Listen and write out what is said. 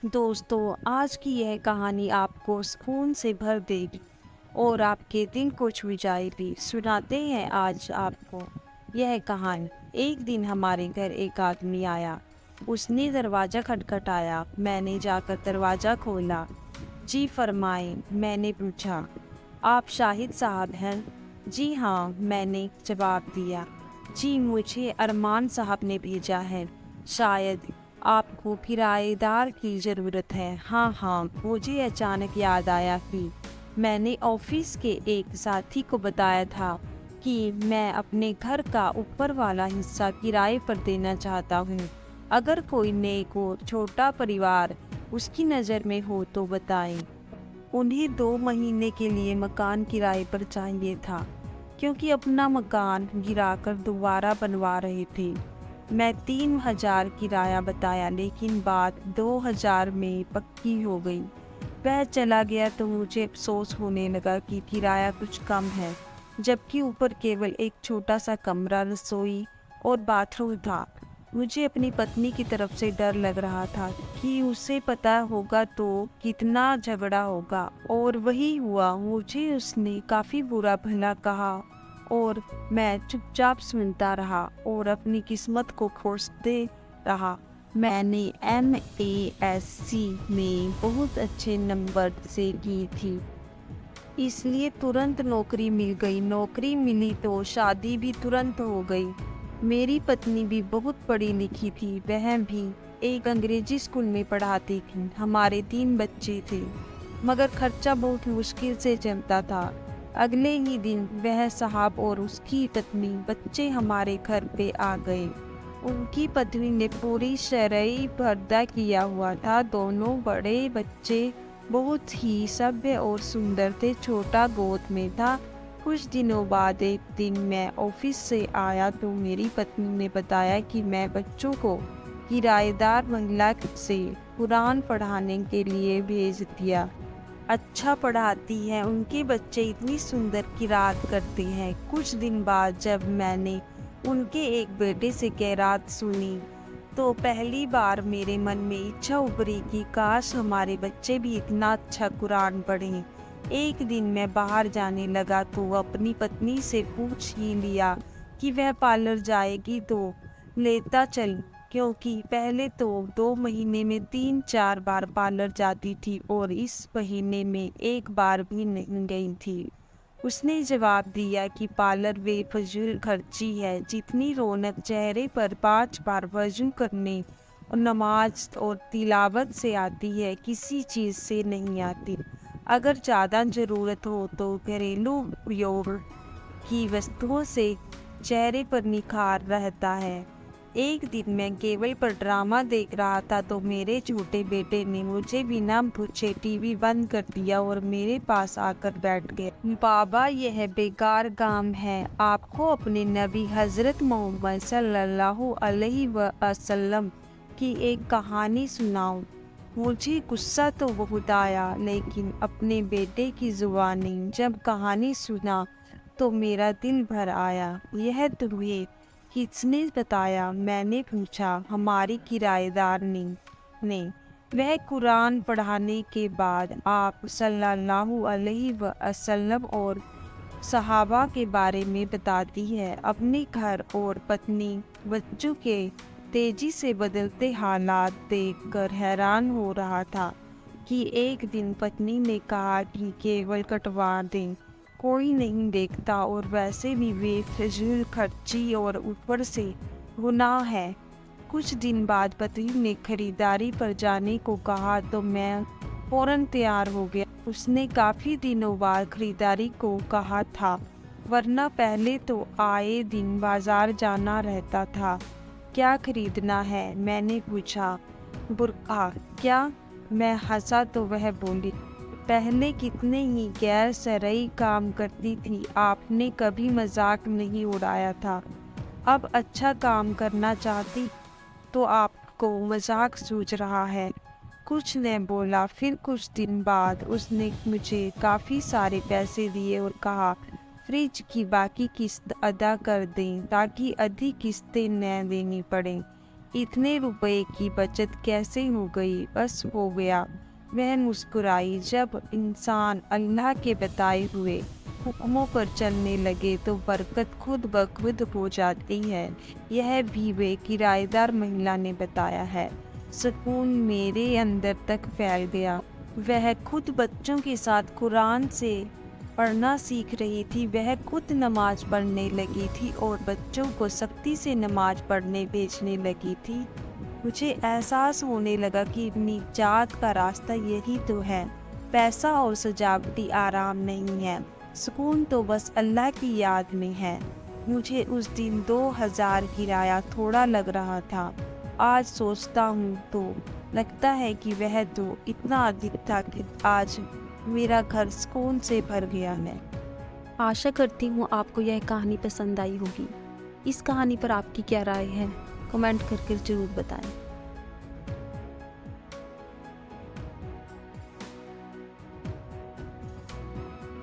दोस्तों, आज की यह कहानी आपको सुकून से भर देगी और आपके दिल को छू जाएगी। सुनाते हैं आज आपको यह कहानी। एक दिन हमारे घर एक आदमी आया। उसने दरवाज़ा खटखटाया। मैंने जाकर दरवाज़ा खोला। जी फरमाए, मैंने पूछा। आप शाहिद साहब हैं? जी हाँ, मैंने जवाब दिया। जी, मुझे अरमान साहब ने भेजा है। शायद आपको किराएदार की ज़रूरत है। हाँ हाँ, मुझे अचानक याद आया कि मैंने ऑफिस के एक साथी को बताया था कि मैं अपने घर का ऊपर वाला हिस्सा किराए पर देना चाहता हूँ। अगर कोई नेक और छोटा परिवार उसकी नज़र में हो तो बताएं। उन्हें 2 महीने के लिए मकान किराए पर चाहिए था, क्योंकि अपना मकान गिराकर दोबारा बनवा रहे थे। मैं 3000 किराया बताया, लेकिन बात 2000 में पक्की हो गई। वह चला गया तो मुझे अफसोस होने लगा कि किराया कुछ कम है, जबकि ऊपर केवल एक छोटा सा कमरा, रसोई और बाथरूम था। मुझे अपनी पत्नी की तरफ से डर लग रहा था कि उसे पता होगा तो कितना झगड़ा होगा, और वही हुआ। मुझे उसने काफ़ी बुरा भला कहा और मैं चुपचाप सुनता रहा और अपनी किस्मत को कोसते रहा। मैंने MASC में बहुत अच्छे नंबर से की थी, इसलिए तुरंत नौकरी मिल गई। नौकरी मिली तो शादी भी तुरंत हो गई। मेरी पत्नी भी बहुत पढ़ी लिखी थी, वह भी एक अंग्रेजी स्कूल में पढ़ाती थी। हमारे 3 बच्चे थे, मगर खर्चा बहुत मुश्किल से चलता था। अगले ही दिन वह साहब और उसकी पत्नी बच्चे हमारे घर पे आ गए। उनकी पत्नी ने पूरी शरई पर्दा किया हुआ था। दोनों बड़े बच्चे बहुत ही सभ्य और सुंदर थे। छोटा गोद में था। कुछ दिनों बाद एक दिन मैं ऑफिस से आया तो मेरी पत्नी ने बताया कि मैं बच्चों को किराएदार बंगला से कुरान पढ़ाने के लिए भेज दिया। अच्छा पढ़ाती है, उनके बच्चे इतनी सुंदर किरात करते हैं। कुछ दिन बाद जब मैंने उनके एक बेटे से किरात सुनी तो पहली बार मेरे मन में इच्छा उभरी कि काश हमारे बच्चे भी इतना अच्छा कुरान पढ़ें। एक दिन मैं बाहर जाने लगा तो अपनी पत्नी से पूछ ही लिया कि वह पार्लर जाएगी तो लेता चल, क्योंकि पहले तो 2 महीने में 3-4 बार पार्लर जाती थी और इस महीने में एक बार भी नहीं गई थी। उसने जवाब दिया कि पार्लर बेफजूल खर्ची है। जितनी रौनक चेहरे पर 5 बार वजू करने और नमाज और तिलावत से आती है, किसी चीज़ से नहीं आती। अगर ज़्यादा ज़रूरत हो तो घरेलू उपयोग की वस्तुओं से चेहरे पर निखार रहता है। एक दिन मैं केबल पर ड्रामा देख रहा था तो मेरे छोटे बेटे ने मुझे बिना पूछे टीवी बंद कर दिया और मेरे पास आकर बैठ गया। बाबा, यह बेकार काम है, आपको अपने नबी हज़रत मोहम्मद सल्लल्लाहु अलैहि वसल्लम की एक कहानी सुनाओ। मुझे गुस्सा तो बहुत आया, लेकिन अपने बेटे की ज़ुबानी जब कहानी सुना तो मेरा दिल भर आया। यह तुम्हें किसने बताया? मैंने पूछा। हमारी किराएदार ने। वह कुरान पढ़ाने के बाद आप सल्लल्लाहु अलैहि वसल्लम और सहाबा के बारे में बताती है। अपने घर और पत्नी बच्चों के तेजी से बदलते हालात देखकर हैरान हो रहा था कि एक दिन पत्नी ने कहा कि केवल कटवा दें, कोई नहीं देखता, और वैसे भी बेफिजूल खर्ची और ऊपर से गुनाह है। कुछ दिन बाद पति ने खरीदारी पर जाने को कहा तो मैं फौरन तैयार हो गया। उसने काफ़ी दिनों बाद खरीदारी को कहा था, वरना पहले तो आए दिन बाजार जाना रहता था। क्या खरीदना है? मैंने पूछा। बुर्का। क्या? मैं हंसा तो वह बोली, पहले कितने ही गैर शरई काम करती थी, आपने कभी मजाक नहीं उड़ाया था। अब अच्छा काम करना चाहती तो आपको मजाक सूझ रहा है। कुछ ने बोला। फिर कुछ दिन बाद उसने मुझे काफ़ी सारे पैसे दिए और कहा फ्रिज की बाकी किस्त अदा कर दें ताकि अधिक किस्तें न देनी पड़ें। इतने रुपए की बचत कैसे हो गई, बस हो गया। वह मुस्कुराई। जब इंसान अल्लाह के बताए हुए हुक्मों पर चलने लगे तो बरकत खुद ब खुद हो जाती है। यह भी वे किराएदार महिला ने बताया है। सुकून मेरे अंदर तक फैल गया। वह खुद बच्चों के साथ कुरान से पढ़ना सीख रही थी। वह खुद नमाज पढ़ने लगी थी और बच्चों को सख्ती से नमाज पढ़ने भेजने लगी थी। मुझे एहसास होने लगा कि निजात का रास्ता यही तो है। पैसा और सजावटी आराम नहीं है, सुकून तो बस अल्लाह की याद में है। मुझे उस दिन 2000 किराया थोड़ा लग रहा था। आज सोचता हूँ तो लगता है कि वह तो इतना अधिक था कि आज मेरा घर सुकून से भर गया है। आशा करती हूँ आपको यह कहानी पसंद आई होगी। इस कहानी पर आपकी क्या राय है, कमेंट करके ज़रूर बताएं।